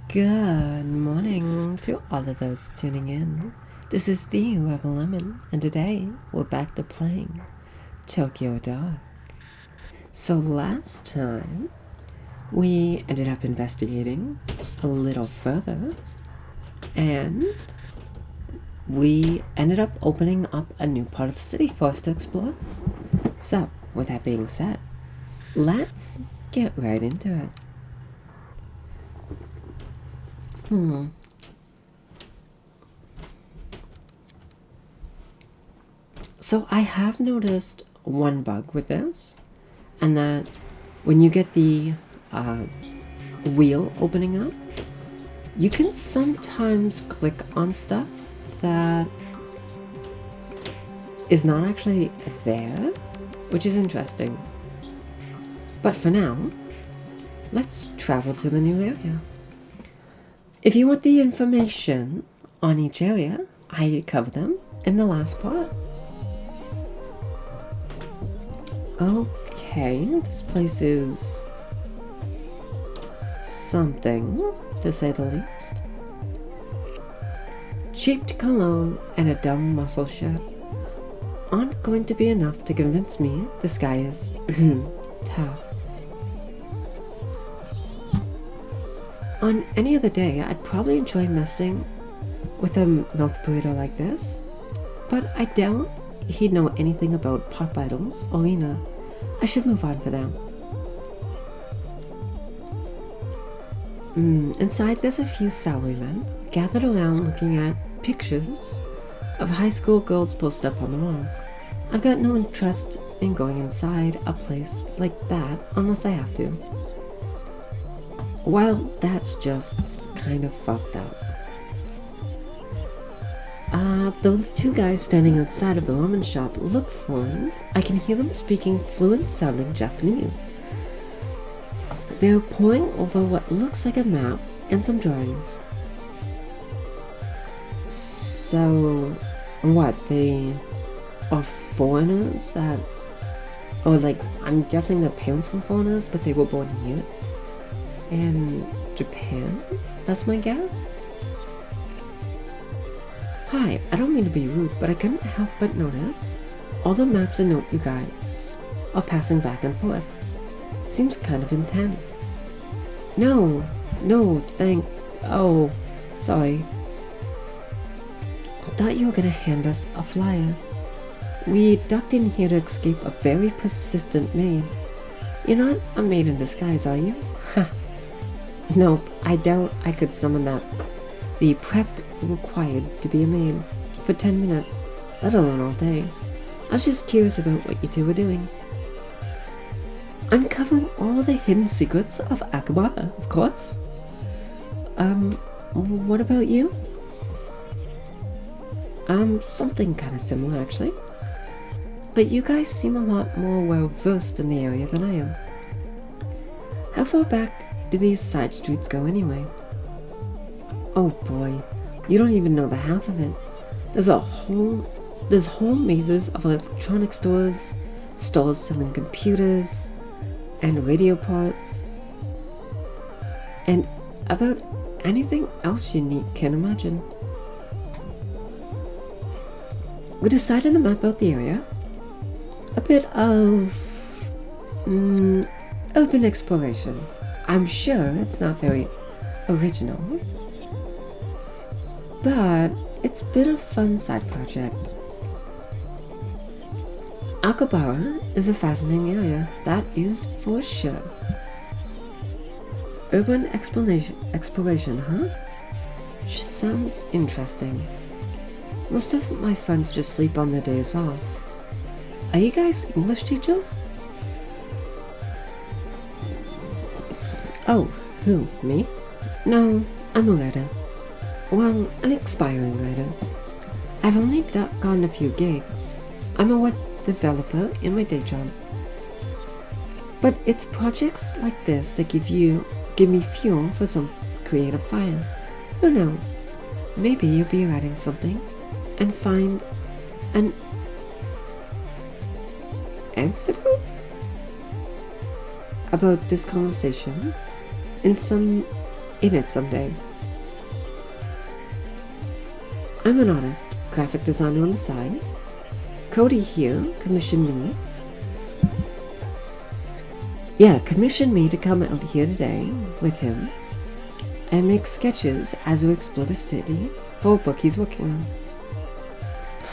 Good morning to all of those tuning in. This is the Rebel Lemon, and today we're back to playing Tokyo Dark. So last time we ended up investigating a little further, and we ended up opening up a new part of the city for us to explore. So, with that being said, let's get right into it. So I have noticed one bug with this, and that when you get the wheel opening up, you can sometimes click on stuff that is not actually there, which is interesting. But for now, let's travel to the new area. If you want the information on each area, I cover them in the last part. Okay, this place is something, to say the least. Cheap cologne and a dumb muscle shirt aren't going to be enough to convince me this guy is tough. On any other day, I'd probably enjoy messing with a mouth burrito like this, but I doubt he'd know anything about pop idols or Lena. I should move on for now. Inside, there's a few salarymen gathered around looking at pictures of high school girls posted up on the wall. I've got no interest in going inside a place like that unless I have to. Well, that's just kind of fucked up. Those two guys standing outside of the ramen shop look foreign. I can hear them speaking fluent-sounding Japanese. They're poring over what looks like a map and some drawings. So, what, they are foreigners that... Or like, I'm guessing their parents were foreigners, but they were born here? In Japan? That's my guess? Hi, I don't mean to be rude, but I couldn't help but notice all the maps and note you guys are passing back and forth. Seems kind of intense. No, oh, sorry. I thought you were gonna hand us a flyer. We ducked in here to escape a very persistent maid. You're not a maid in disguise, are you? Ha. Nope, I doubt I could summon that. The prep required to be a maid for 10 minutes, let alone all day. I was just curious about what you two were doing. Uncovering all the hidden secrets of Akaba, of course. What about you? Something kind of similar, actually. But you guys seem a lot more well-versed in the area than I am. How far back do these side streets go anyway? Oh boy, you don't even know the half of it. There's whole mazes of electronic stores selling computers and radio parts, and about anything else you can imagine. We decided to map out the area. A bit of urban exploration. I'm sure it's not very original, but it's been a fun side project. Akabara is a fascinating area, that is for sure. Urban exploration, huh? Sounds interesting. Most of my friends just sleep on their days off. Are you guys English teachers? Oh, who, me? No, I'm a writer. Well, an expiring writer. I've only gotten a few gigs. I'm a web developer in my day job. But it's projects like this that give me fuel for some creative fire. Who knows? Maybe you'll be writing something and find an anecdote about this conversation in some in it someday. I'm an artist, graphic designer on the side. Cody here commissioned me. Commissioned me to come out here today with him and make sketches as we explore the city for a book he's working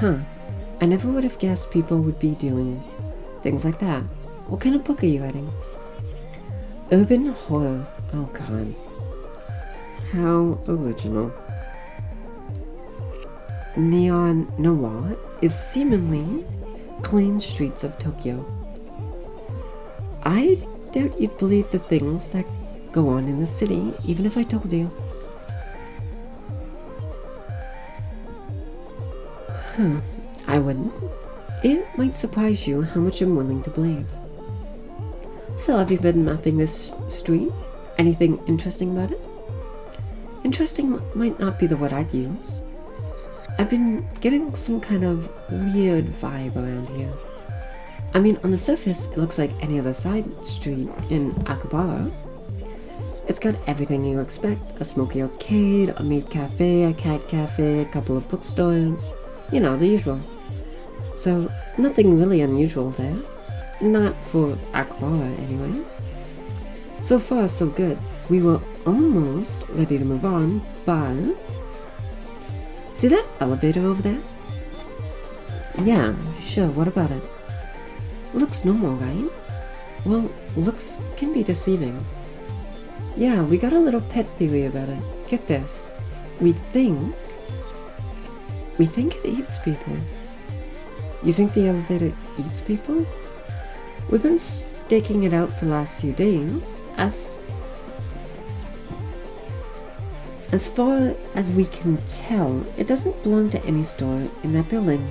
on. I never would have guessed people would be doing things like that. What kind of book are you writing? Urban horror. Oh god. How original. Neon noir is seemingly clean streets of Tokyo. I doubt you'd believe the things that go on in the city, even if I told you. I wouldn't. It might surprise you how much I'm willing to believe. So have you been mapping this street? Anything interesting about it? Interesting might not be the word I'd use. I've been getting some kind of weird vibe around here. I mean, on the surface, it looks like any other side street in Akihabara. It's got everything you expect. A smoky arcade, a maid cafe, a cat cafe, a couple of bookstores. You know, the usual. So, nothing really unusual there. Not for Akihabara, anyways. So far, so good. We were almost ready to move on, but... See that elevator over there? Yeah, sure, what about it? Looks normal, right? Well, looks can be deceiving. Yeah, we got a little pet theory about it. Get this. We think it eats people. You think the elevator eats people? We've been staking it out for the last few days. As far as we can tell, it doesn't belong to any store in that building.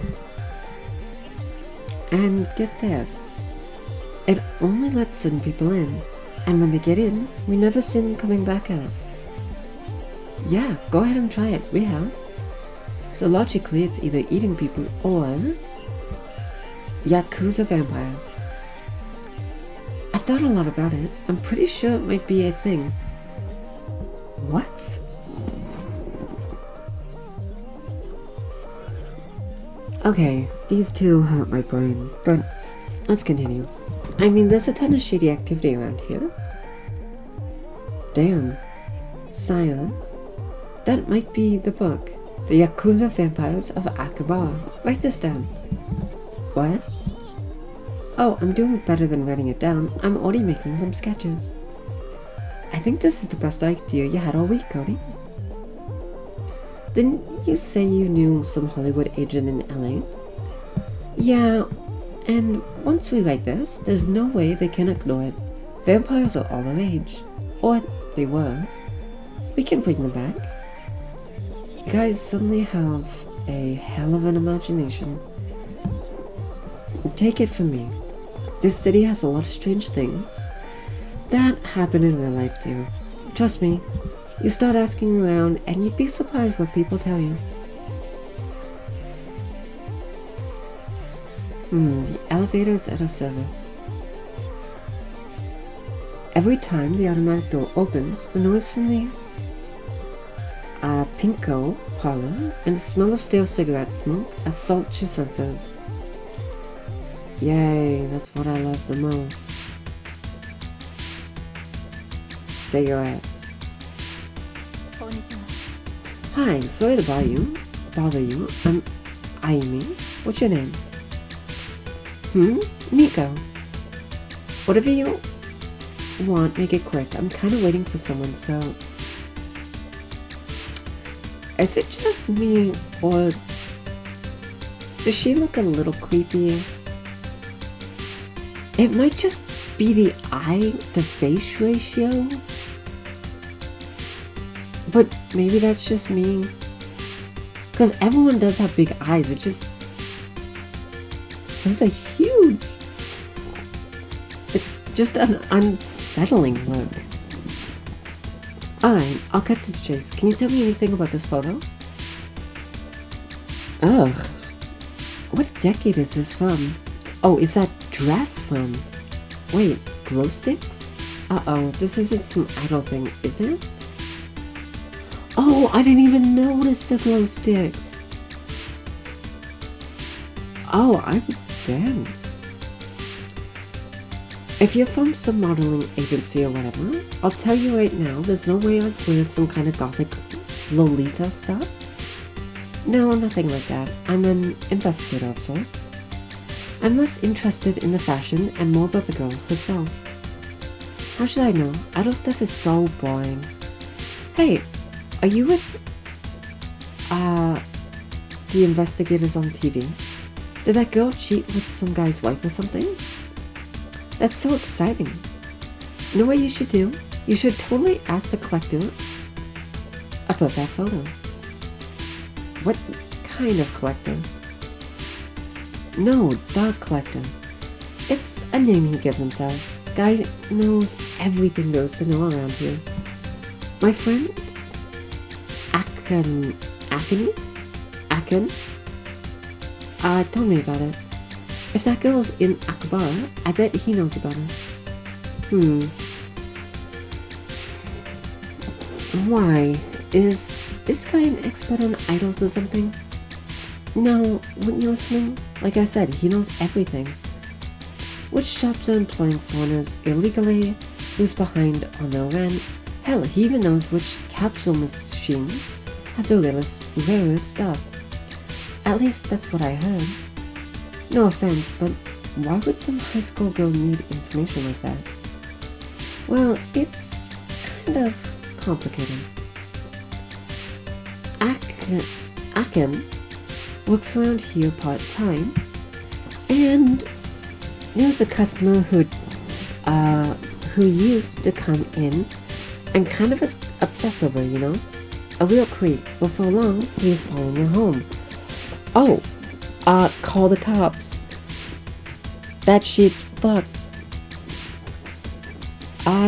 And get this, it only lets certain people in, and when they get in, we never see them coming back out. Yeah, go ahead and try it, we have. So logically, it's either eating people or Yakuza vampires. I've thought a lot about it. I'm pretty sure it might be a thing. What? Okay, these two hurt my brain, but let's continue. I mean, there's a ton of shady activity around here. Damn. Sire, that might be the book. The Yakuza Vampires of Akihabara. Write this down. What? Oh, I'm doing better than writing it down. I'm already making some sketches. I think this is the best idea you had all week, Cody. Didn't you say you knew some Hollywood agent in LA? Yeah, and once we write this, there's no way they can ignore it. Vampires are all the rage. Or they were. We can bring them back. You guys suddenly have a hell of an imagination. Take it from me. This city has a lot of strange things that happen in real life too. Trust me. You start asking around and you'd be surprised what people tell you. The elevator's at a service. Every time the automatic door opens, the noise from the Pinko parlor and the smell of stale cigarette smoke assault your senses. Yay, that's what I love the most. Cigarettes. Hi, sorry to bother you. I'm Aimi. What's your name? Nico. Whatever you want, make it quick. I'm kind of waiting for someone, so... Is it just me, or... Does she look a little creepy? It might just be the eye-to-face ratio. But maybe that's just me. Because everyone does have big eyes. It's just... Those are huge. It's just an unsettling look. Alright, I'll cut to the chase. Can you tell me anything about this photo? Ugh. What decade is this from? Oh, is that dress from? Wait, glow sticks? Uh-oh, this isn't some idol thing, is it? Oh, I didn't even notice the glow sticks. Oh, I'm dense. If you're from some modeling agency or whatever, I'll tell you right now, there's no way I'd wear some kind of gothic Lolita stuff. No, nothing like that. I'm an investigator of sorts. I'm less interested in the fashion and more about the girl herself. How should I know? Idol stuff is so boring. Hey, are you with, the investigators on TV? Did that girl cheat with some guy's wife or something? That's so exciting. You know what you should do? You should totally ask the collector about that photo. What kind of collector? No, the collector. It's a name he gives himself. Guy knows everything there is to know around here. My friend, Aken, told me about it. If that girl's in Akbar, I bet he knows about her. Why? Is this guy an expert on idols or something? No, weren't you listening? Like I said, he knows everything. Which shops are employing foreigners illegally, who's behind on their rent. Hell, he even knows which capsule machines have the rarest stuff. At least that's what I heard. No offense, but why would some high school girl need information like that? Well, it's kind of complicated. Aken works around here part-time, and there's a customer who used to come in and kind of obsess over, you know? A real creep. Before long, he was following her home. Oh, call the cops. That shit's fucked.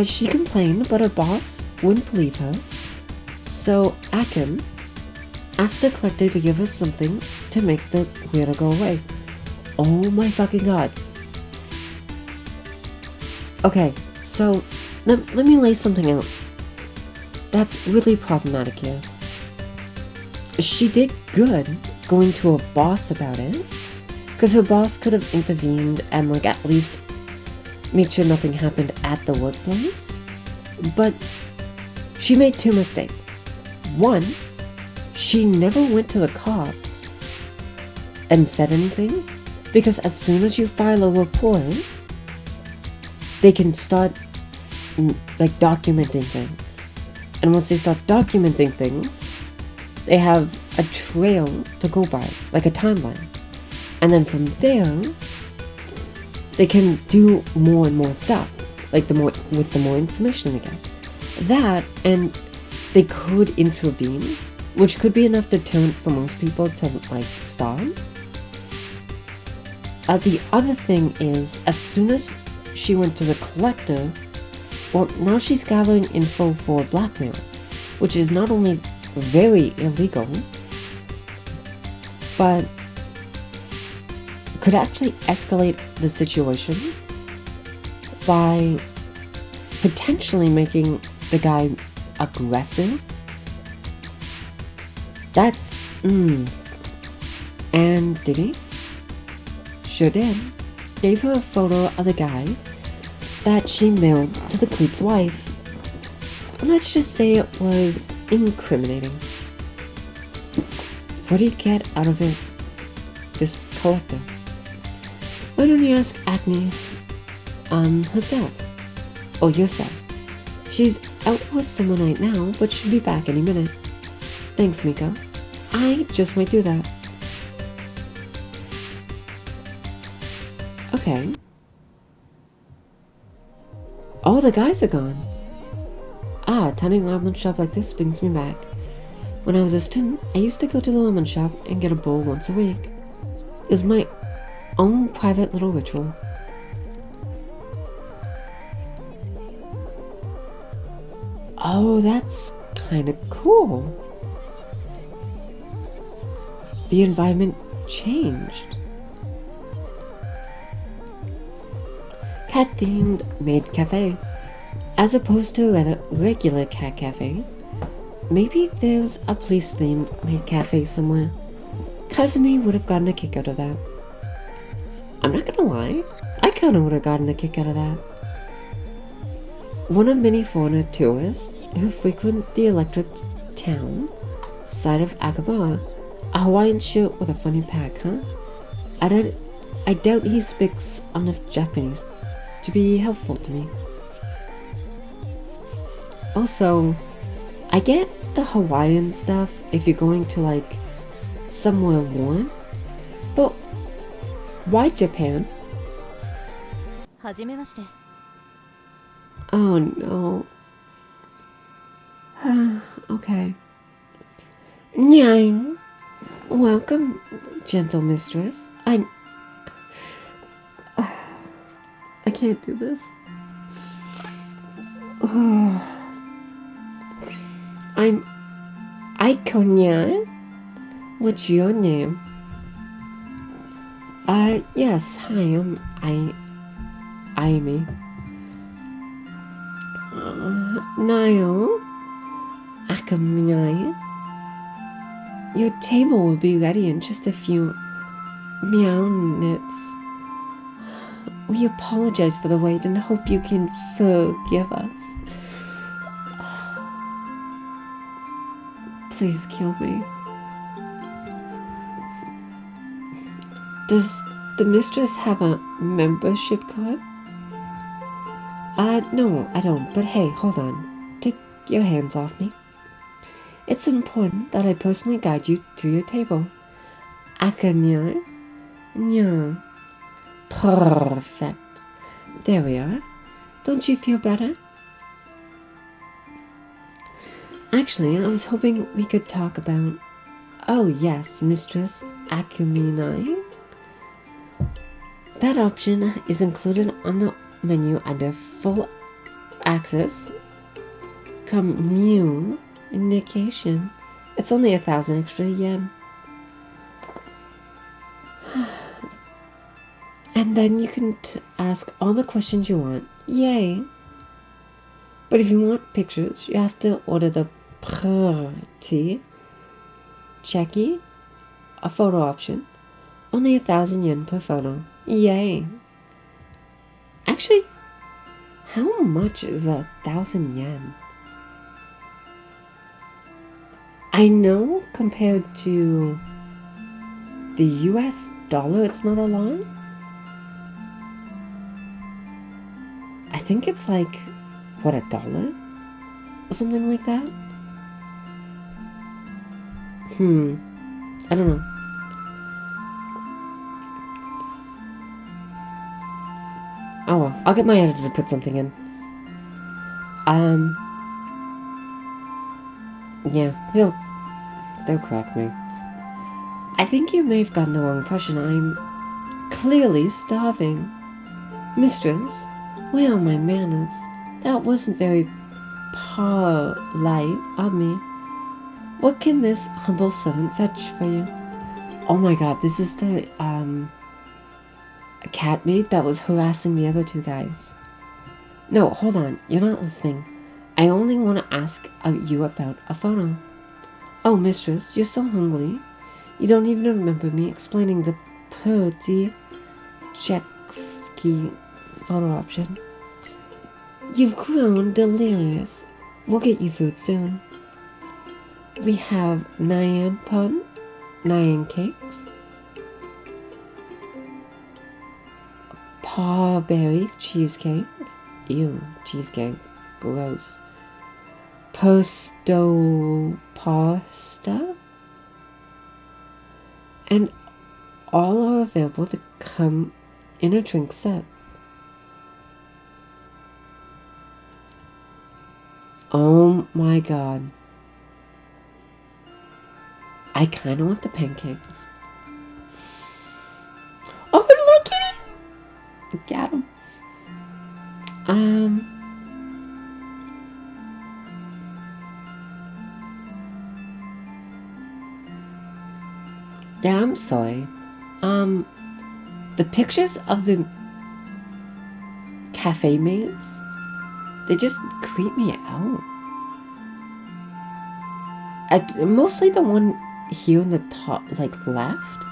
She complained, but her boss wouldn't believe her. So Aken asked the collector to give us something to make the weirdo go away. Oh my fucking god. Okay, so let me lay something out. That's really problematic here. She did good going to her boss about it, because her boss could have intervened and like at least make sure nothing happened at the workplace. But she made two mistakes. One, she never went to the cops and said anything, because as soon as you file a report, they can start like documenting things. And once they start documenting things, they have a trail to go by, like a timeline. And then from there, they can do more and more stuff, like the more information they get. That, and they could intervene, which could be enough deterrent for most people to like stop. The other thing is, as soon as she went to the collector, well, now she's gathering info for blackmail, which is not only very illegal, but could actually escalate the situation by potentially making the guy aggressive. That's, And did he? Sure did. Gave her a photo of the guy that she mailed to the creep's wife. Let's just say it was incriminating. What did he get out of it, this collector? Why don't you ask Acne, herself? Or yourself. She's out with someone right now, but she'll be back any minute. Thanks, Miko. I just might do that. Okay. Oh, the guys are gone. Attending a ramen shop like this brings me back. When I was a student, I used to go to the ramen shop and get a bowl once a week. It was my own private little ritual. Oh, that's kind of cool. The environment changed. Cat-themed maid cafe. As opposed to a regular cat cafe, Maybe there's a police-themed maid cafe somewhere. Kazumi would have gotten a kick out of that. I'm not gonna lie, I kinda would have gotten a kick out of that. One of many foreigner tourists who frequent the electric town side of Akabara. A Hawaiian shirt with a funny pack, huh? I doubt he speaks enough Japanese to be helpful to me. Also, I get the Hawaiian stuff if you're going to like somewhere warm, but why Japan? はじめまして。 Oh no. Okay. Nyang. Welcome, gentle mistress. I can't do this. I'm Ikonya. What's your name? Yes, hi, I'm Amy. Nayo. Akamai. Your table will be ready in just a few minutes. We apologize for the wait and hope you can forgive us. Please kill me. Does the mistress have a membership card? No, I don't, but hey, hold on. Take your hands off me. It's important that I personally guide you to your table. Akanya? Yeah. Perfect. There we are. Don't you feel better? Actually, I was hoping we could talk about... Oh yes, Mistress Akuminai. That option is included on the menu under Full Access Communication. It's only 1,000 extra yen. And then you can ask all the questions you want. Yay! But if you want pictures, you have to order the Pretty Checky, a photo option. Only 1,000 yen per photo. Yay! Actually, how much is 1,000 yen? I know compared to the US dollar, it's not a lot. I think it's like, what, $1? Or something like that? I don't know. Oh well, I'll get my editor to put something in. Yeah, they'll correct me. I think you may have gotten the wrong impression. I'm clearly starving. Mistress, where are my manners? That wasn't very polite of me. What can this humble servant fetch for you? Oh my god, this is the, cat maid that was harassing the other two guys. No, hold on, you're not listening. I only want to ask you about a photo. Oh, mistress, you're so hungry. You don't even remember me explaining the Pretty Checky photo option. You've grown delirious. We'll get you food soon. We have Nyan pun, Nyan cakes, pawberry cheesecake. Ew, cheesecake. Gross. Pesto pasta. And all are available to come in a drink set. Oh my god. I kind of want the pancakes. Oh, little kitty! Got him. Yeah, I'm sorry. The pictures of the cafe maids, they just creep me out. Mostly the one here in the top, like, left.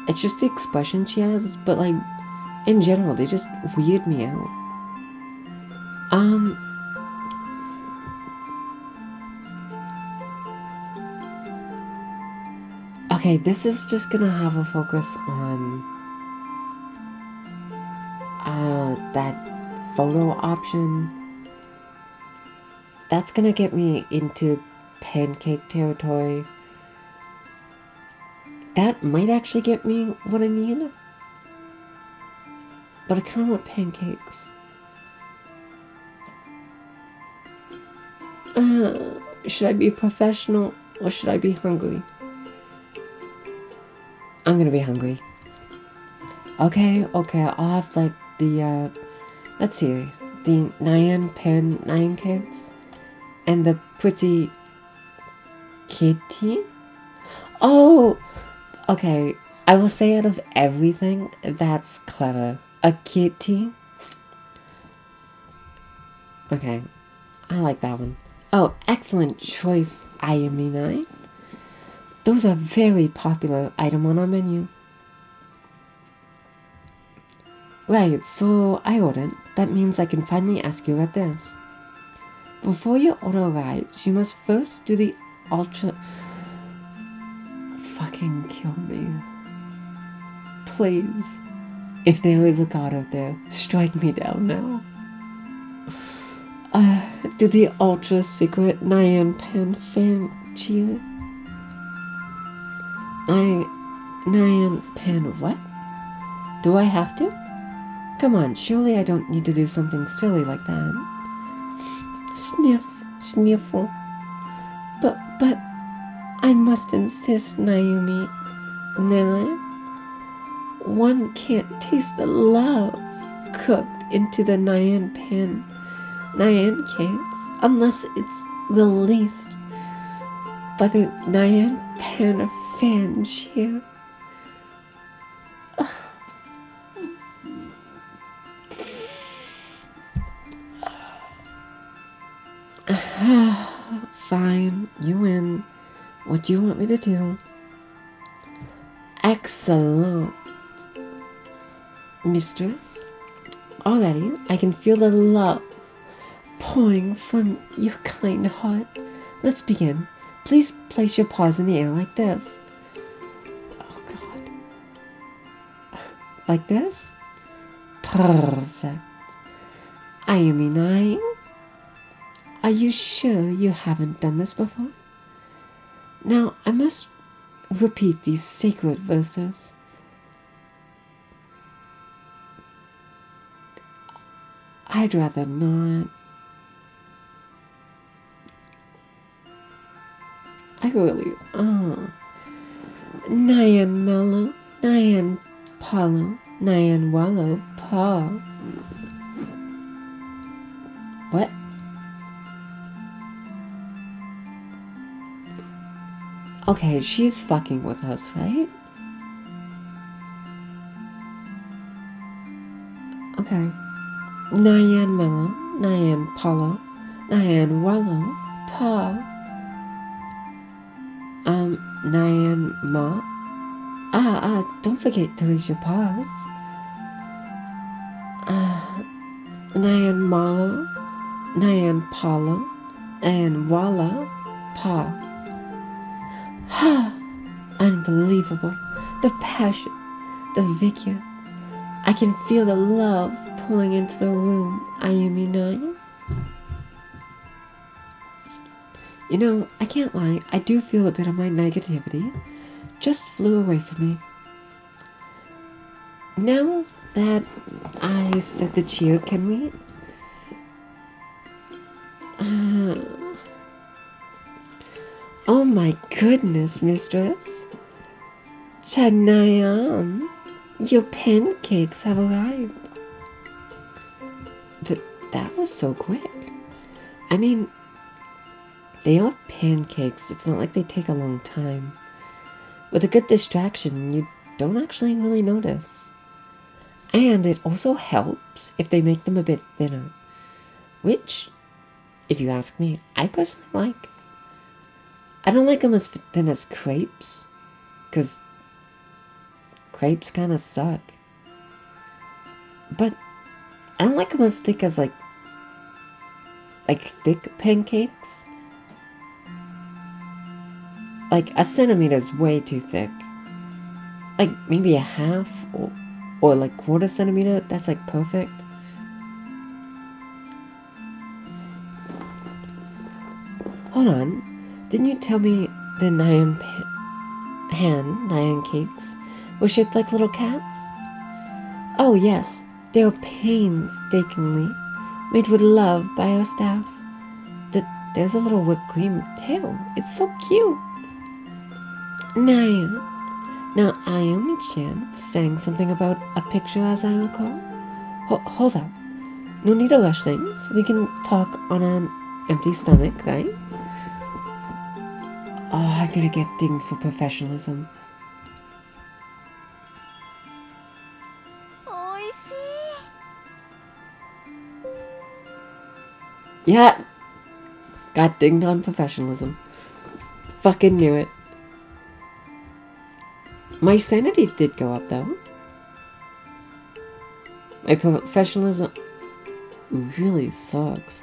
It's just the expression she has, but, like, in general, they just weird me out. Okay, this is just gonna have a focus on that photo option. That's gonna get me into pancake territory. That might actually get me what I need. But I kinda want pancakes. Should I be professional or should I be hungry? I'm gonna be hungry. Okay, I'll have like the, let's see, the Nyan Pan Nyan cakes and the pretty kitty. Oh, okay, I will say out of everything, that's clever. A kitty. Okay, I like that one. Oh, excellent choice, Ayamina. Those are very popular item on our menu. Right, so I ordered. That means I can finally ask you about this. Before your order arrives, you must first do the ultra... Fucking kill me. Please. If there is a god out there, strike me down now. Do the ultra secret Nyan Pan fan cheer? Nyan Pan what? Do I have to? Come on, surely I don't need to do something silly like that. Sniff, sniffle. But, I must insist, Naomi. Nana. One can't taste the love cooked into the Nyan Pan Nyan cakes unless it's released by the Nyan Pan fan cheer. Fine, you win. What do you want me to do? Excellent, mistress. Already, I can feel the love pouring from your kind heart. Let's begin. Please place your paws in the air like this. Oh, God. Like this? Perfect. I am nine. Are you sure you haven't done this before? Now, I must repeat these sacred verses. I'd rather not. I really, Nyan Mellow, Nyan Palo, Nyan Wallow, Pa. What? Okay, she's fucking with us, right? Okay. Nyan Mellow, Nyan Palo, Nyan Wallow, Pa. Nyan Ma. Don't forget to raise your paws. Nyan Malo, Nyan Palo, Nyan Walla, Pa. Unbelievable. The passion, the vigor. I can feel the love pouring into the room. Ayumi Nyan. You know, I can't lie, I do feel a bit of my negativity just flew away from me. Now that I said the cheer, can we? Oh my goodness, mistress. Chanayan, your pancakes have arrived. That was so quick. I mean, they are pancakes. It's not like they take a long time. With a good distraction, you don't actually really notice. And it also helps if they make them a bit thinner. Which, if you ask me, I personally like. I don't like them as thin as crepes, because crepes kind of suck. But I don't like them as thick as like thick pancakes. Like a centimeter is way too thick. Like maybe a half or like quarter centimeter, that's like perfect. Hold on, didn't you tell me the nyan cakes were shaped like little cats? Oh yes, they are painstakingly made with love by our staff. There's a little whipped cream tail. It's so cute. Nyan. Now Ayumi-chan was saying something about a picture as I recall. Hold up. No need to rush things. We can talk on an empty stomach, right? Oh, I'm gonna get dinged for professionalism. Yeah, got dinged on professionalism. Fucking knew it. My sanity did go up though. My professionalism really sucks.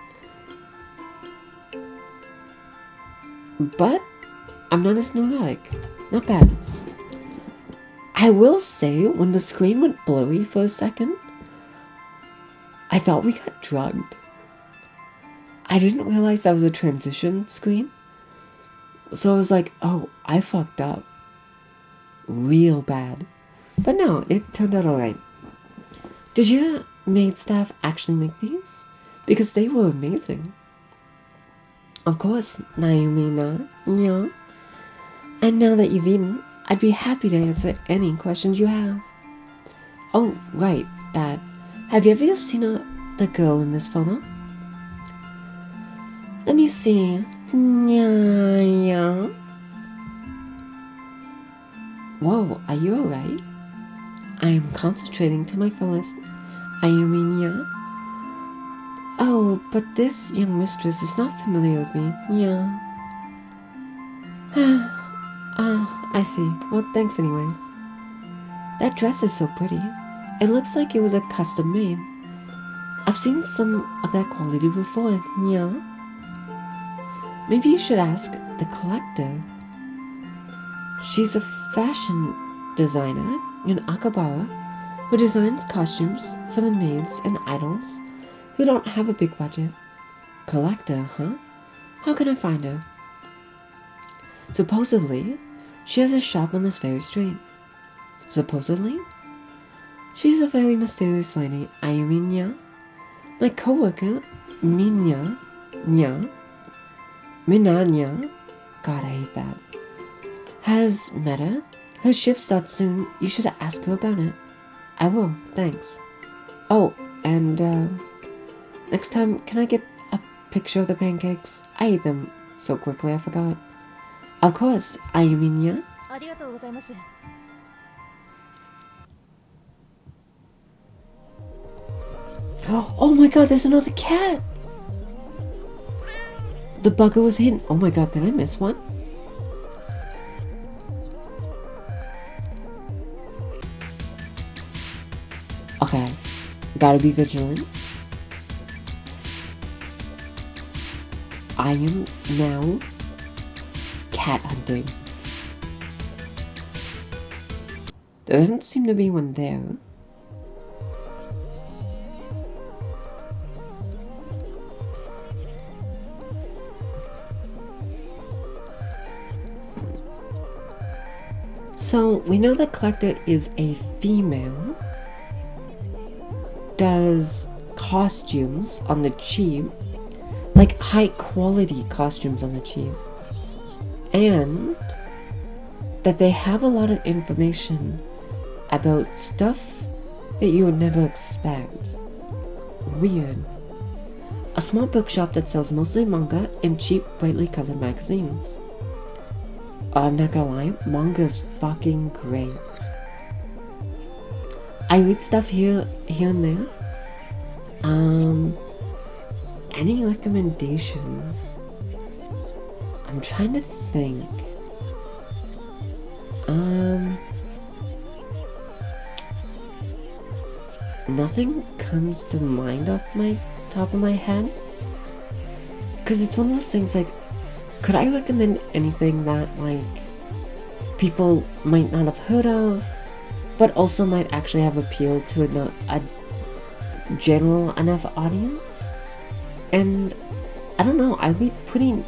But I'm not as neurotic. Not bad. I will say, when the screen went blurry for a second, I thought we got drugged. I didn't realize that was a transition screen. So I was like, oh, I fucked up. Real bad. But no, it turned out alright. Did your maid staff actually make these? Because they were amazing. Of course, Naomi, yeah. And now that you've eaten, I'd be happy to answer any questions you have. Oh, right, that. Have you ever seen the girl in this photo? Let me see. Yeah. Whoa, are you alright? I am concentrating to my fullest. Ayumi-nya. Oh, but this young mistress is not familiar with me. Yeah. I see. Well, thanks anyways. That dress is so pretty. It looks like it was a custom made. I've seen some of that quality before. Yeah. Maybe you should ask the collector. She's a fashion designer in Akabara who designs costumes for the maids and idols who don't have a big budget. Collector, huh? How can I find her? Supposedly, she has a shop on this very street. Supposedly? She's a very mysterious lady, Ayumi-nya. My co-worker, Mina-nya. God, I hate that. Has met her. Her shift starts soon. You should ask her about it. I will, thanks. Oh, and next time, can I get a picture of the pancakes? I ate them so quickly I forgot. Of course, Ayumi-nya. Oh my god, there's another cat! The bugger was hidden. Oh my god, did I miss one? Okay, gotta be vigilant. I am now cat hunting. There doesn't seem to be one there. So, we know the collector is a female, does costumes on the cheap, like high quality costumes on the cheap, and that they have a lot of information about stuff that you would never expect. Weird. A small bookshop that sells mostly manga and cheap, brightly colored magazines. I'm not gonna lie, manga's fucking great. I read stuff here and there. Any recommendations? I'm trying to think. Nothing comes to mind off my top of my head. Because it's one of those things like, could I recommend anything that like people might not have heard of, but also might actually have appeal to a general enough audience? And I don't know, I read pretty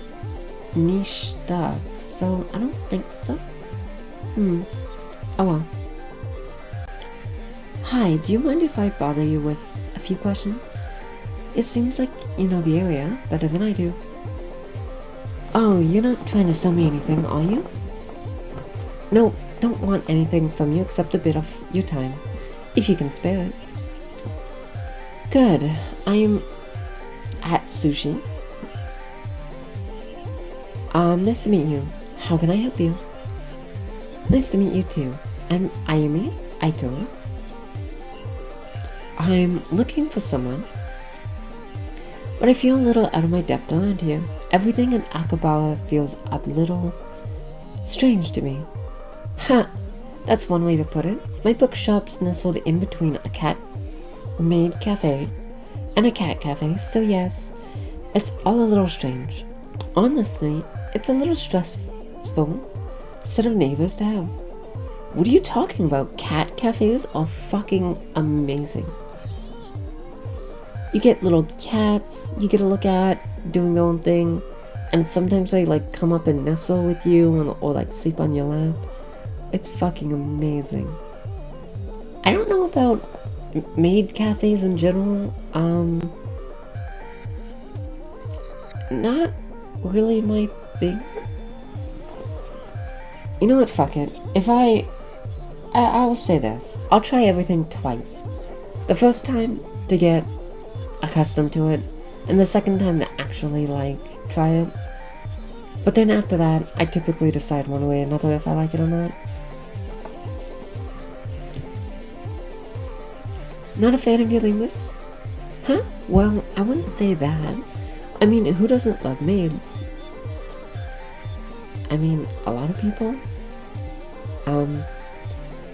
niche stuff, so I don't think so. Oh well. Hi, do you mind if I bother you with a few questions? It seems like you know the area better than I do. Oh, you're not trying to sell me anything, are you? No, don't want anything from you except a bit of your time, if you can spare it. Good. I'm at Sushi. Nice to meet you. How can I help you? Nice to meet you too. I'm Ayumi Aito. I'm looking for someone, but I feel a little out of my depth around here. Everything in Akihabara feels a little strange to me. Ha! That's one way to put it. My bookshop's nestled in between a cat-made cafe and a cat cafe, so yes, it's all a little strange. Honestly, it's a little stressful set of neighbors to have. What are you talking about? Cat cafes are fucking amazing. You get little cats you get to look at doing their own thing, and sometimes they like come up and nestle with you or like sleep on your lap. It's fucking amazing. I don't know about maid cafes in general. Not really my thing. You know what, fuck it. If I'll say this. I'll try everything twice. The first time to get accustomed to it, and the second time to actually like try it. But then after that, I typically decide one way or another if I like it or not. Not a fan of your linguists? Huh? Well, I wouldn't say that. I mean, who doesn't love maids? I mean, a lot of people.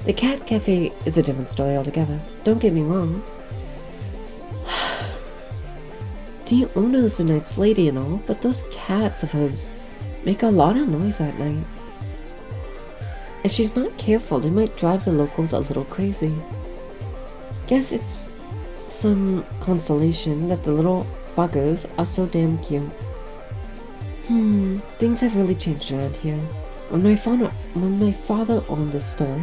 The cat cafe is a different story altogether. Don't get me wrong. The owner's a nice lady and all, but those cats of hers make a lot of noise at night. If she's not careful, they might drive the locals a little crazy. Guess it's some consolation that the little buggers are so damn cute. Things have really changed around here. When my father owned the store,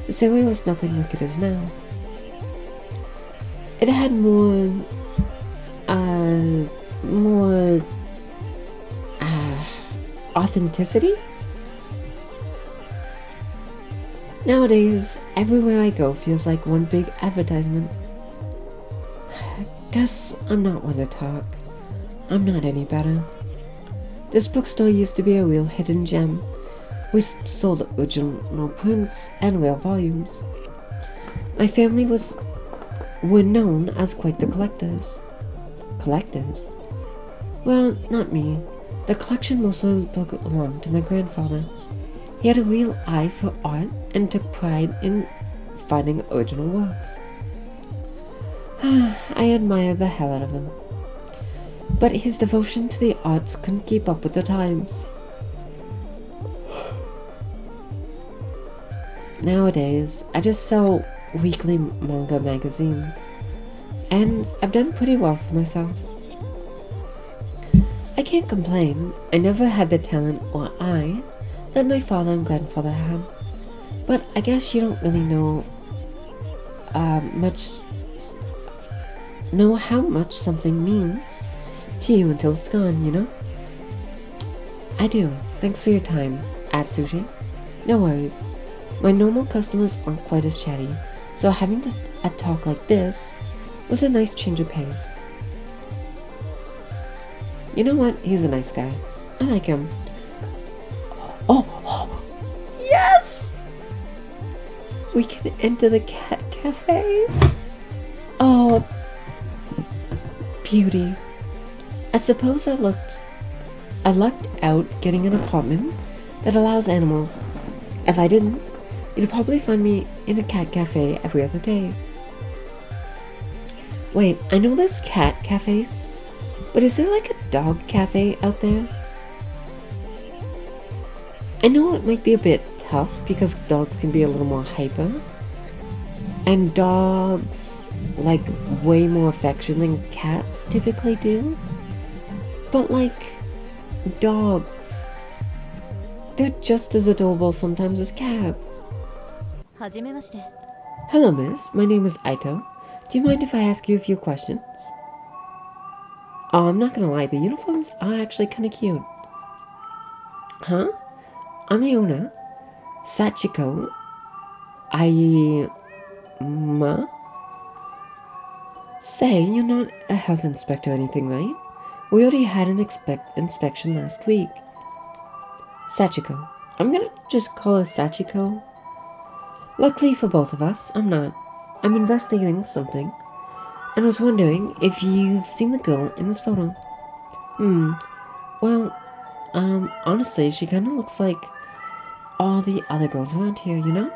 this area was nothing like it is now. It had more authenticity? Nowadays, everywhere I go feels like one big advertisement. Guess I'm not one to talk. I'm not any better. This bookstore used to be a real hidden gem. We sold original prints and rare volumes. My family were known as quite the collectors. Collectors? Well, not me. The collection mostly belonged to my grandfather. He had a real eye for art and took pride in finding original works. I admire the hell out of him. But his devotion to the arts couldn't keep up with the times. Nowadays, I just sell weekly manga magazines, and I've done pretty well for myself. I can't complain. I never had the talent or eye that my father and grandfather had, but I guess you don't really know how much something means to you until it's gone, you know? I do. Thanks for your time, at Sushi. No worries. My normal customers aren't quite as chatty, so having a talk like this was a nice change of pace. You know what? He's a nice guy. I like him. Oh, yes! We can enter the cat cafe. Oh, beauty. I suppose I looked I lucked out getting an apartment that allows animals. If I didn't, you'd probably find me in a cat cafe every other day. Wait, I know there's cat cafes, but is there like a dog cafe out there? I know it might be a bit tough because dogs can be a little more hyper, and dogs like way more affection than cats typically do. But like, dogs, they're just as adorable sometimes as cats. はじめまして。 Hello, miss. My name is Aito. Do you mind if I ask you a few questions? Oh, I'm not gonna lie, the uniforms are actually kinda cute. Huh? I'm the owner, Sachiko Aima. Say, you're not a health inspector or anything, right? We already had an inspection last week. Sachiko. I'm gonna just call her Sachiko. Luckily for both of us, I'm not. I'm investigating something, and I was wondering if you've seen the girl in this photo. Well, honestly, she kinda looks like all the other girls around here, you know?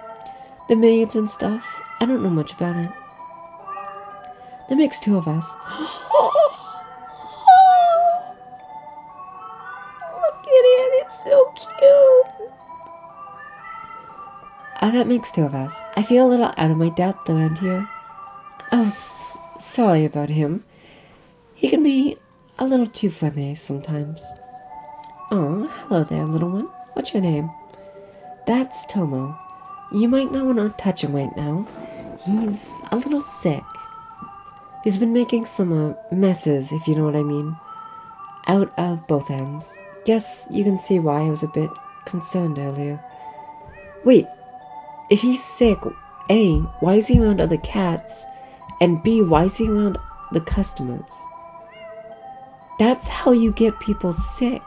The maids and stuff. I don't know much about it. That makes two of us. Look at it, it's so cute. That makes two of us. I feel a little out of my depth around here. Oh, sorry about him. He can be a little too friendly sometimes. Oh, hello there, little one. What's your name? That's Tomo. You might not want to touch him right now. He's a little sick. He's been making some messes, if you know what I mean. Out of both ends. Guess you can see why I was a bit concerned earlier. Wait, if he's sick, A, why is he around other cats? And B, why is he around the customers? That's how you get people sick.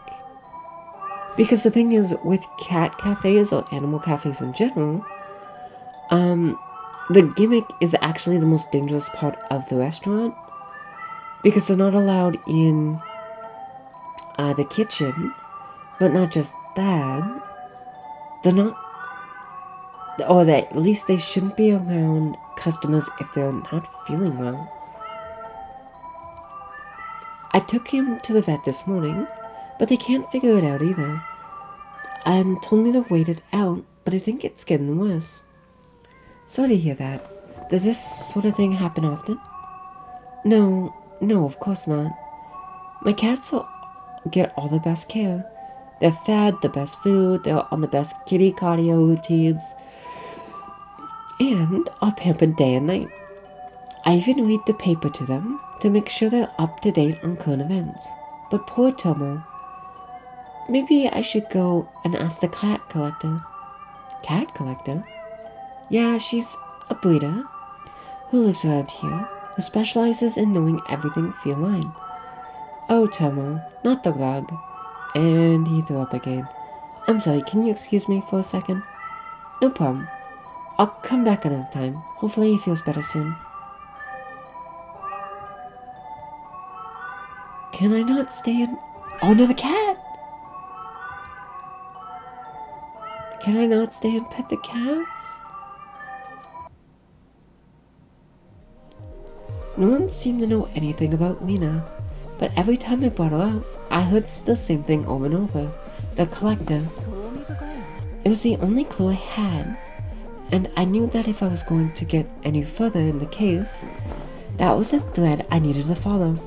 Because the thing is, with cat cafes or animal cafes in general, the gimmick is actually the most dangerous part of the restaurant. Because they're not allowed in the kitchen. But not just that, they're not, or at least they shouldn't be around customers if they're not feeling well. I took him to the vet this morning, but they can't figure it out either. And told me to wait it out, but I think it's getting worse. Sorry to hear that. Does this sort of thing happen often? No, of course not. My cats get all the best care. They're fed the best food, they're on the best kitty cardio routines, and are pampered day and night. I even read the paper to them to make sure they're up to date on current events. But poor Tomo. Maybe I should go and ask the cat collector. Cat collector? Yeah, she's a breeder who lives around here, who specializes in knowing everything feline. Oh, Tomo, not the rug. And he threw up again. I'm sorry, can you excuse me for a second? No problem. I'll come back another time. Hopefully he feels better soon. Can I not stay in... Oh, another cat! Can I not stay and pet the cats? No one seemed to know anything about Lena, but every time I brought her up, I heard the same thing over and over. The collector. It was the only clue I had, and I knew that if I was going to get any further in the case, that was the thread I needed to follow.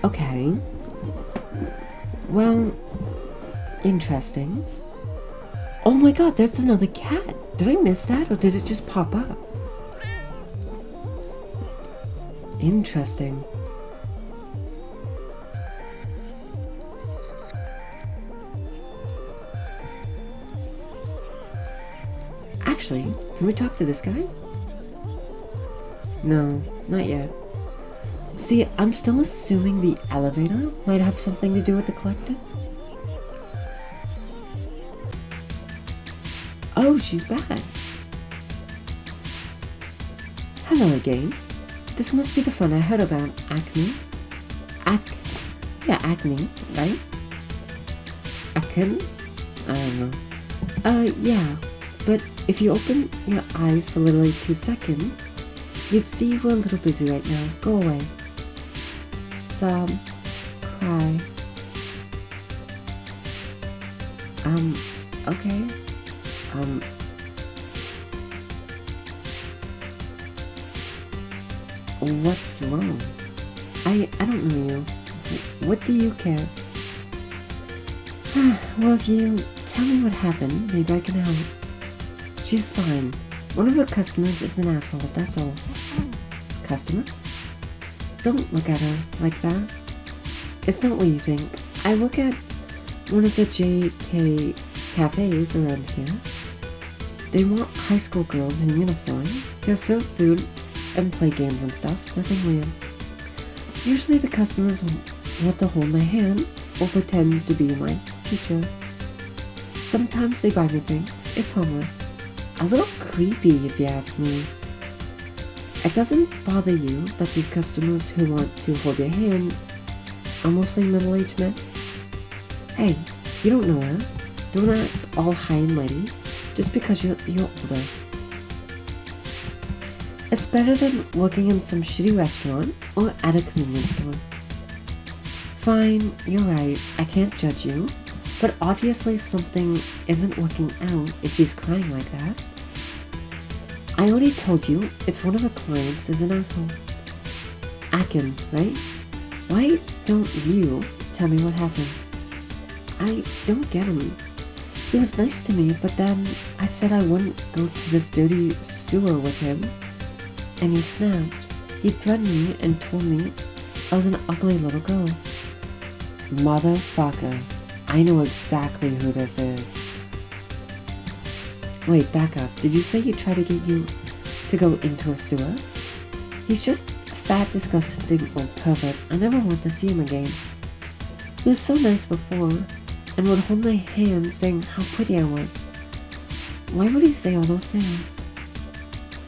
Okay. Well, interesting. Oh my god, that's another cat. Did I miss that, or did it just pop up? Interesting. Actually, can we talk to this guy? No, not yet. See, I'm still assuming the elevator might have something to do with the collector. Oh, she's back. Hello again. This must be the fun I heard about. Acne? Acne, right? Acne? I don't know. Yeah. But if you open your eyes for literally 2 seconds, you'd see we're a little busy right now. Go away. Sob. Cry. Okay. What's wrong? I don't know you. What do you care? Well, if you tell me what happened, maybe I can help. She's fine. One of her customers is an asshole, that's all. Customer? Don't look at her like that. It's not what you think. I work at one of the JK cafes around here. They want high school girls in uniform. They'll serve food and play games and stuff. Nothing weird. Usually the customers want to hold my hand or pretend to be my teacher. Sometimes they buy me things. It's harmless. A little creepy if you ask me. It doesn't bother you that these customers who want to hold your hand are mostly middle-aged men? Hey, you don't know her. Don't act all high and mighty just because you're older. It's better than working in some shitty restaurant or at a convenience store. Fine, you're right, I can't judge you, but obviously something isn't working out if she's crying like that. I already told you it's one of her clients is an asshole. Akin, right? Why don't you tell me what happened? I don't get him. He was nice to me, but then I said I wouldn't go to this dirty sewer with him. And he snapped. He threatened me and told me I was an ugly little girl. Motherfucker. I know exactly who this is. Wait, back up. Did you say he tried to get you to go into a sewer? He's just a fat, disgusting old pervert. I never want to see him again. He was so nice before and would hold my hand saying how pretty I was. Why would he say all those things?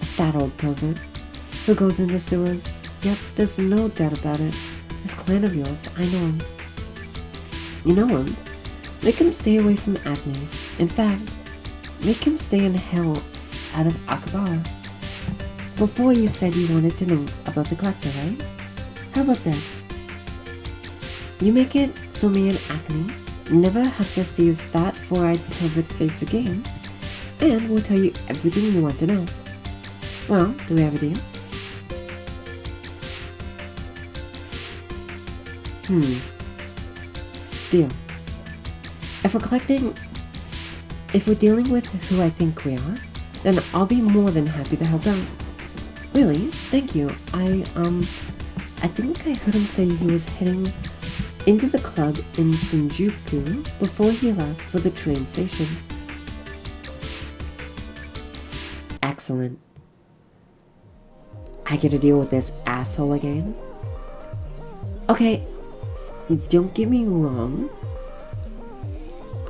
A fat old pervert who goes into sewers. Yep, there's no doubt about it. This clan of yours, I know him. You know him? Make him stay away from acne. In fact, make him stay in hell out of Akbar. Before you said you wanted to know about the collector, right? How about this? You make it so me and Acne never have to see his fat, four-eyed pervert face again, and we'll tell you everything you want to know. Well, do we have a deal? Deal. If we're dealing with who I think we are, then I'll be more than happy to help out. Really? Thank you. I think I heard him say he was heading into the club in Shinjuku before he left for the train station. Excellent. I get to deal with this asshole again? Okay, don't get me wrong.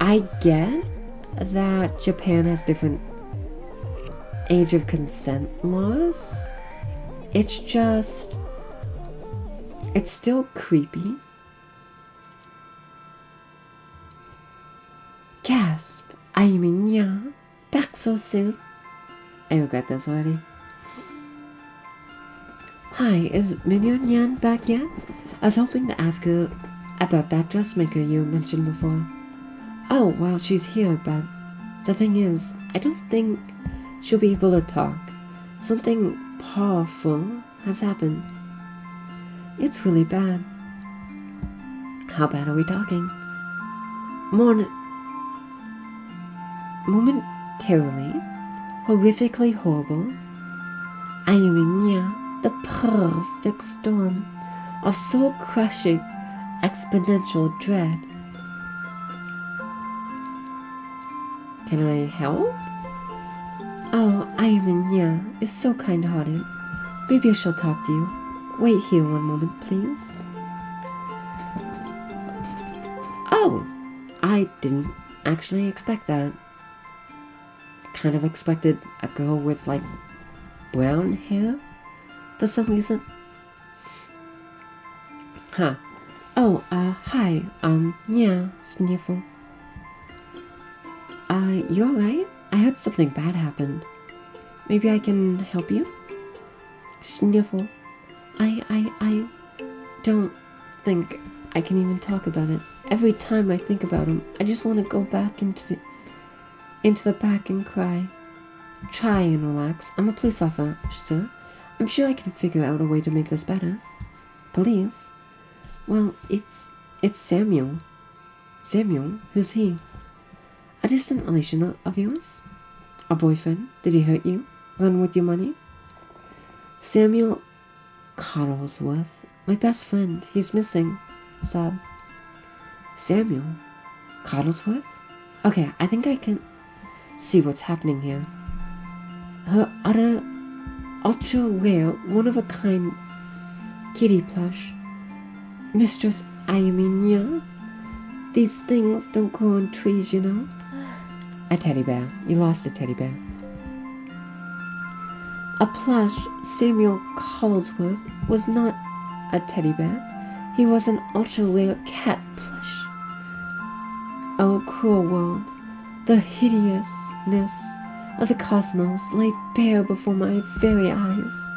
I get that Japan has different age of consent laws. It's just... it's still creepy. Gasp! I mean, yeah. Back so soon. I regret this already. Hi, is Minion Yan back yet? I was hoping to ask her about that dressmaker you mentioned before. Oh, well, she's here, but the thing is, I don't think she'll be able to talk. Something powerful has happened. It's really bad. How bad are we talking? Momentarily, horrifically horrible. I mean, yeah, the perfect storm of soul-crushing, exponential dread. Can I help? Oh, Ivan is so kind-hearted. Maybe she'll talk to you. Wait here one moment, please. Oh, I didn't actually expect that. Kind of expected a girl with, like, brown hair for some reason. Huh. Oh, hi. Yeah, Sniffle. You alright? I heard something bad happened. Maybe I can help you? Sniffle. I don't think I can even talk about it. Every time I think about him, I just want to go back into the back and cry. Try and relax. I'm a police officer. I'm sure I can figure out a way to make this better. Police? Well, it's Samuel. Samuel? Who's he? A distant relation of yours? A boyfriend? Did he hurt you? Run with your money? Samuel Cottlesworth. My best friend. He's missing. Sob. Samuel Cottlesworth? Okay, I think I can see what's happening here. Her ultra rare, one-of-a-kind kitty plush. Mistress Ayaminia. These things don't grow on trees, you know. A teddy bear. You lost a teddy bear. A plush Samuel Cottlesworth was not a teddy bear. He was an ultra-rare cat plush. Oh, cruel world. The hideousness of the cosmos laid bare before my very eyes.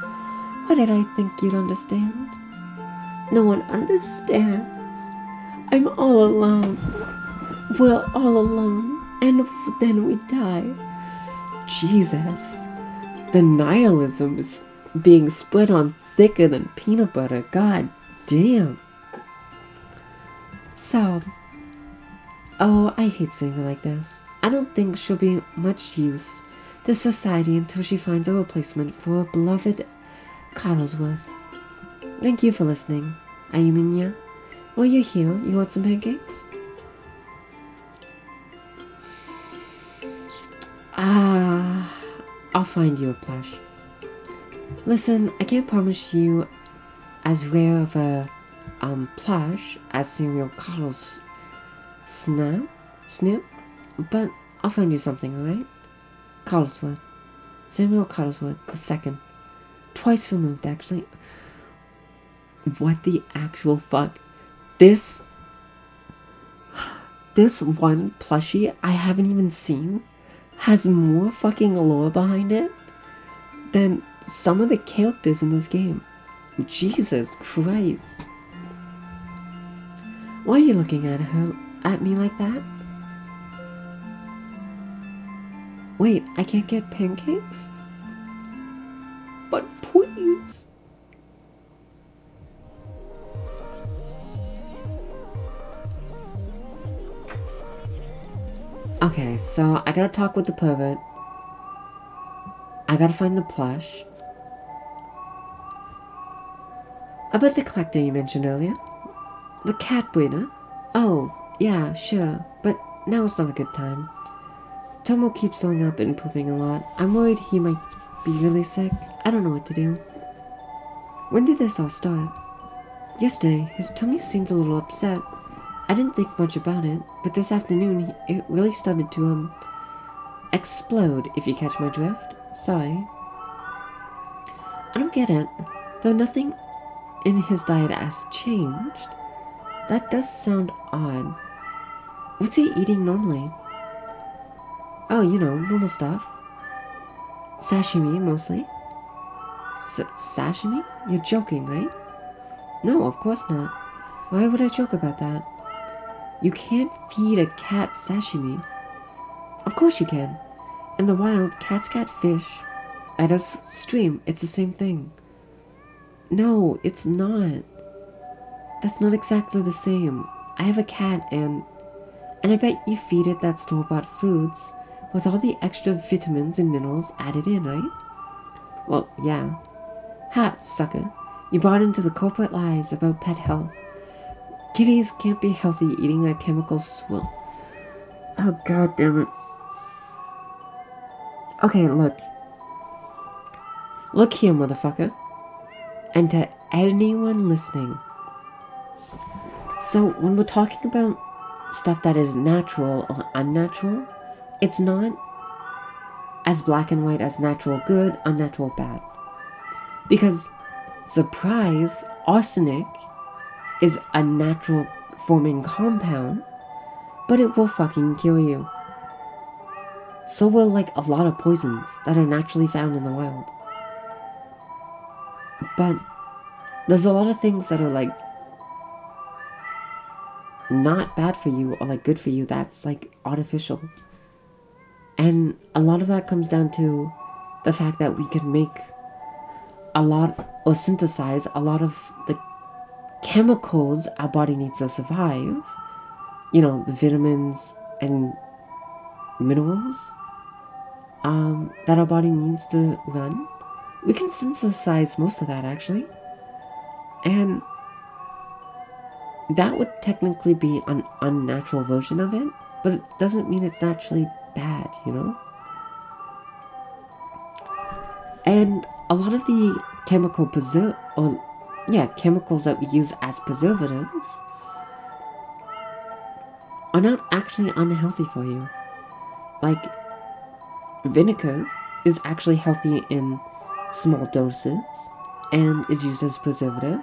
Why did I think you'd understand? No one understands. I'm all alone. We're all alone. And then we die. Jesus. The nihilism is being spread on thicker than peanut butter. God damn. So, oh, I hate saying it like this. I don't think she'll be much use to society until she finds a replacement for her beloved Cottlesworth. Thank you for listening, Ayuminya. While you're here, you want some pancakes? I'll find you a plush. Listen, I can't promise you as rare of a plush as Samuel Cottle's snip, but I'll find you something, alright? Cottlesworth. Samuel Cottlesworth II. Twice removed, actually. What the actual fuck? This one plushie I haven't even seen has more fucking lore behind it than some of the characters in this game. Jesus Christ. Why are you looking at me like that? Wait, I can't get pancakes? But please. Okay, so I gotta talk with the pervert. I gotta find the plush. About the collector you mentioned earlier. The cat breeder. Oh, yeah, sure, but now is not a good time. Tomo keeps throwing up and pooping a lot. I'm worried he might be really sick. I don't know what to do. When did this all start? Yesterday, his tummy seemed a little upset. I didn't think much about it, but this afternoon it really started to, explode, if you catch my drift. Sorry. I don't get it. Though nothing in his diet has changed, that does sound odd. What's he eating normally? Oh, you know, normal stuff. Sashimi, mostly. Sashimi? You're joking, right? No, of course not. Why would I joke about that? You can't feed a cat sashimi. Of course you can. In the wild, cats catch fish. At a stream, it's the same thing. No, it's not. That's not exactly the same. I have a cat and I bet you feed it that store-bought foods with all the extra vitamins and minerals added in, right? Well, yeah. Ha, sucker. You bought into the corporate lies about pet health. Kitties can't be healthy eating a chemical swill. Oh, god damn it. Okay, look. Look here, motherfucker. And to anyone listening. So, when we're talking about stuff that is natural or unnatural, it's not as black and white as natural good, unnatural bad. Because Surprise, arsenic is a natural forming compound, but it will fucking kill you. So will like a lot of poisons that are naturally found in the wild. But there's a lot of things that are like not bad for you or like good for you that's like artificial. And a lot of that comes down to the fact that we can make a lot or synthesize a lot of the chemicals our body needs to survive. You know, the vitamins and minerals that our body needs to run. We can synthesize most of that actually. And that would technically be an unnatural version of it, but it doesn't mean it's naturally bad, you know? And a lot of the chemicals that we use as preservatives are not actually unhealthy for you. Like, vinegar is actually healthy in small doses and is used as preservative,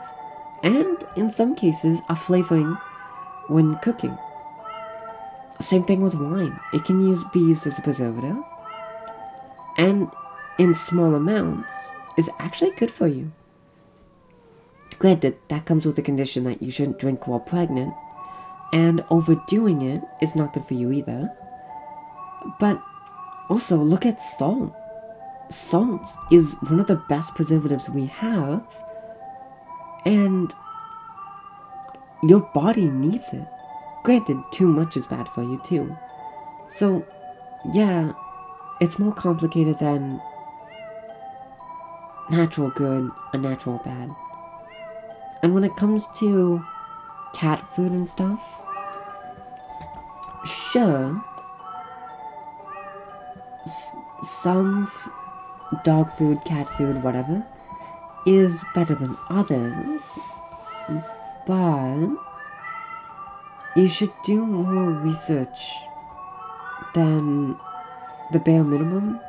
and in some cases a flavoring when cooking. Same thing with wine. It can be used as a preservative, and in small amounts is actually good for you. Granted, that comes with the condition that you shouldn't drink while pregnant, and overdoing it is not good for you either. But also, look at salt. Salt is one of the best preservatives we have, and your body needs it. Granted, too much is bad for you too. So, yeah, it's more complicated than natural good and natural bad. And when it comes to cat food and stuff, sure, some dog food, cat food, whatever, is better than others, but you should do more research than the bare minimum,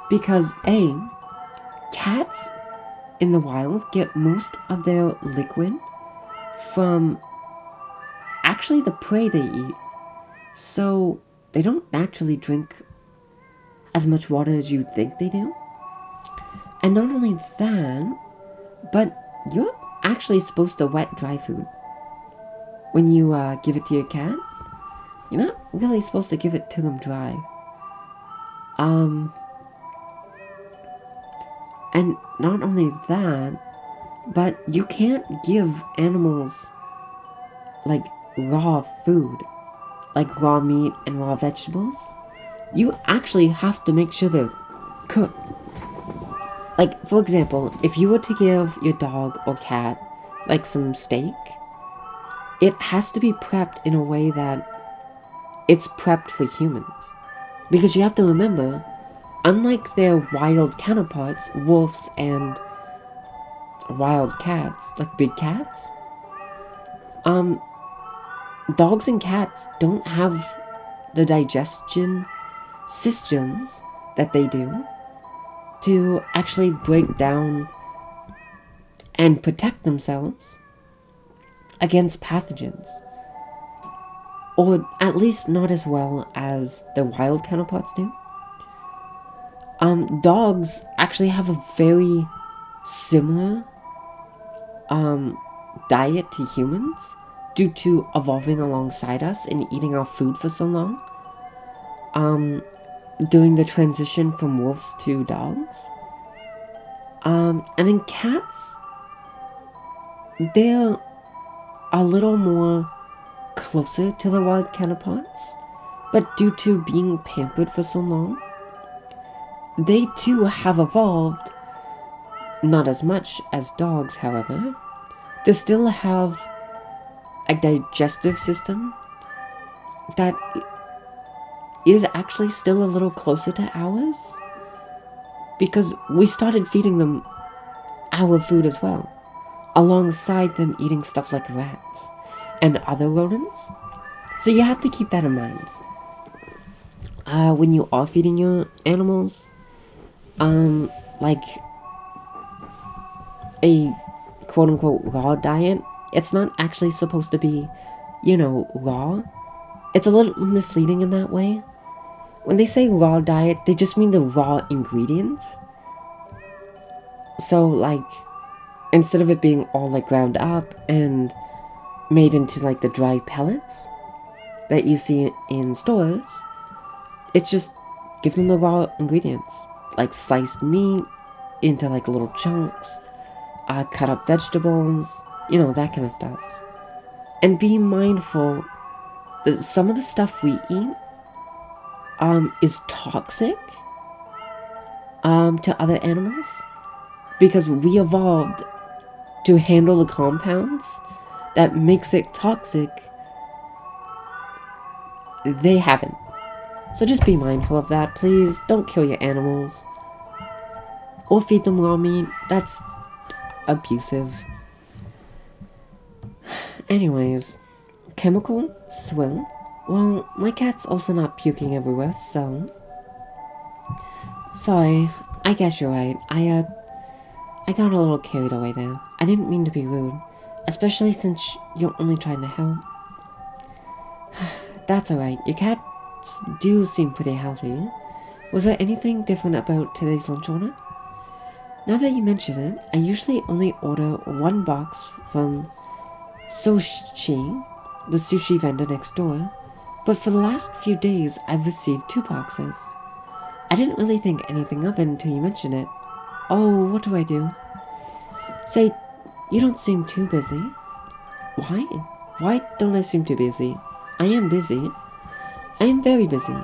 because A, cats in the wild get most of their liquid from actually the prey they eat, so they don't naturally drink as much water as you think they do. And not only that, but you're actually supposed to wet dry food when you give it to your cat. You're not really supposed to give it to them dry. And not only that, but you can't give animals like raw food, like raw meat and raw vegetables. You actually have to make sure they're cooked. Like, for example, if you were to give your dog or cat like some steak, it has to be prepped in a way that it's prepped for humans. Because you have to remember, unlike their wild counterparts, wolves and wild cats, like big cats, dogs and cats don't have the digestion systems that they do to actually break down and protect themselves against pathogens. Or at least not as well as the wild counterparts do. Dogs actually have a very similar diet to humans due to evolving alongside us and eating our food for so long. Doing the transition from wolves to dogs. And in cats, they're a little more closer to the wild counterparts, but due to being pampered for so long, they too have evolved, not as much as dogs, however, to still have a digestive system that is actually still a little closer to ours, because we started feeding them our food as well, alongside them eating stuff like rats and other rodents. So you have to keep that in mind when you are feeding your animals. Like, a quote-unquote raw diet. It's not actually supposed to be, raw. It's a little misleading in that way. When they say raw diet, they just mean the raw ingredients. So, like, instead of it being all, like, ground up and made into, like, the dry pellets that you see in stores, it's just give them the raw ingredients. Like, sliced meat into, like, little chunks, cut up vegetables, that kind of stuff. And be mindful that some of the stuff we eat is toxic to other animals because we evolved to handle the compounds that makes it toxic. They haven't. So just be mindful of that, please. Don't kill your animals or feed them raw meat. That's abusive. Anyways, chemical swill. Well, my cat's also not puking everywhere, so sorry. I guess you're right. I got a little carried away there. I didn't mean to be rude, especially since you're only trying to help. That's alright. Your cats do seem pretty healthy. Was there anything different about today's lunch order? Now that you mention it, I usually only order one box from Soshi, the sushi vendor next door, but for the last few days I've received 2 boxes. I didn't really think anything of it until you mentioned it. Oh, what do I do? Say, you don't seem too busy. Why? Why don't I seem too busy? I am busy. I am very busy.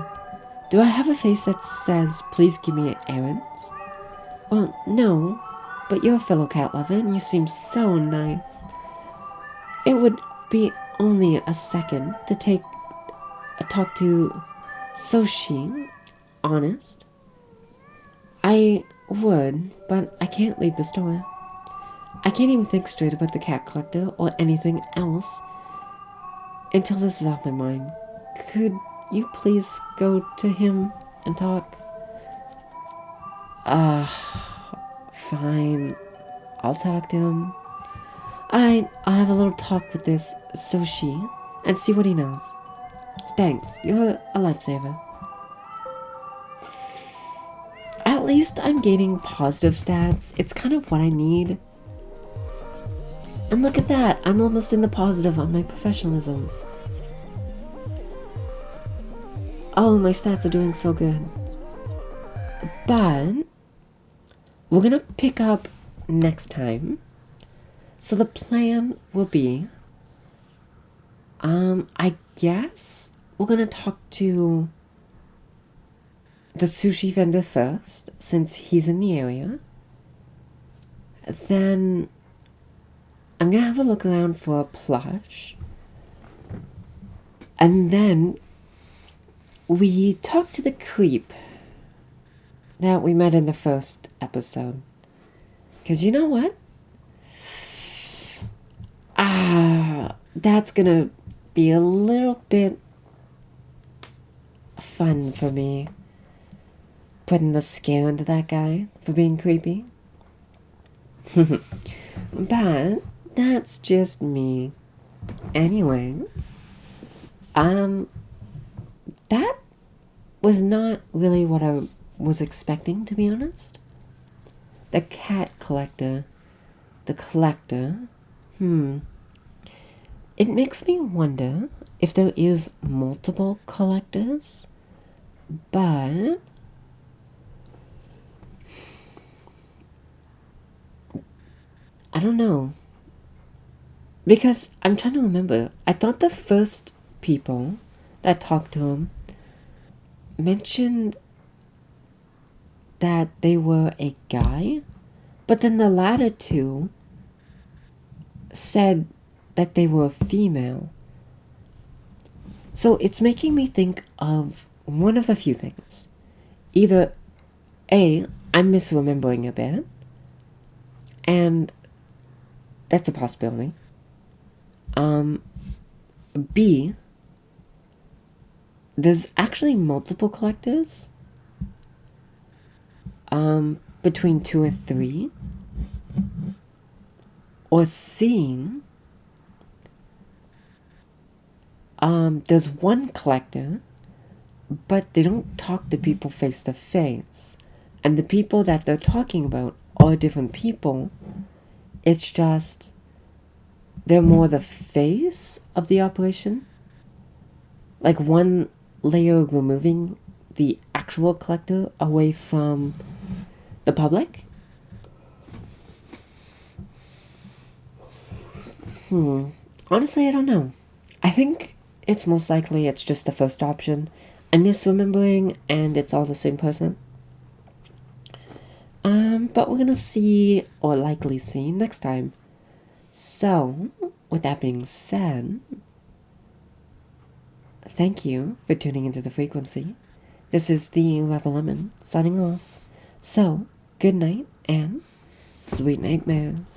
Do I have a face that says, please give me errands? Well, no, but you're a fellow cat lover and you seem so nice. It would be only a second to take a talk to Soshi, honest. I would, but I can't leave the store. I can't even think straight about the cat collector or anything else until this is off my mind. Could you please go to him and talk? Fine. I'll talk to him. I'll have a little talk with this Soshi and see what he knows. Thanks, you're a lifesaver. At least I'm gaining positive stats. It's kind of what I need. And look at that, I'm almost in the positive on my professionalism. Oh, my stats are doing so good. But we're gonna pick up next time. So the plan will be, I guess we're gonna talk to the sushi vendor first, since he's in the area. Then I'm gonna have a look around for a plush. And then we talk to the creep that we met in the first episode. Because you know what? That's gonna be a little bit fun for me. Putting the scare into that guy for being creepy. But that's just me. Anyways, that was not really what I was expecting, to be honest. The cat collector. The collector. It makes me wonder if there is multiple collectors, but I don't know. Because I'm trying to remember. I thought the first people that talked to him mentioned that they were a guy, but then the latter two said that they were female. So it's making me think of one of a few things. Either A, I'm misremembering a bit, and that's a possibility. B, there's actually multiple collectors. Between 2 or 3. or seeing, there's one collector, but they don't talk to people face to face. And the people that they're talking about are different people. It's just they're more the face of the operation. Like one layer removing the actual collector away from the public. Honestly, I don't know. I think it's most likely it's just the first option. I'm misremembering and it's all the same person. But we're gonna see, or likely see, next time. So, with that being said, thank you for tuning into the frequency. This is the Rebel Lemon signing off. So, good night and sweet nightmares.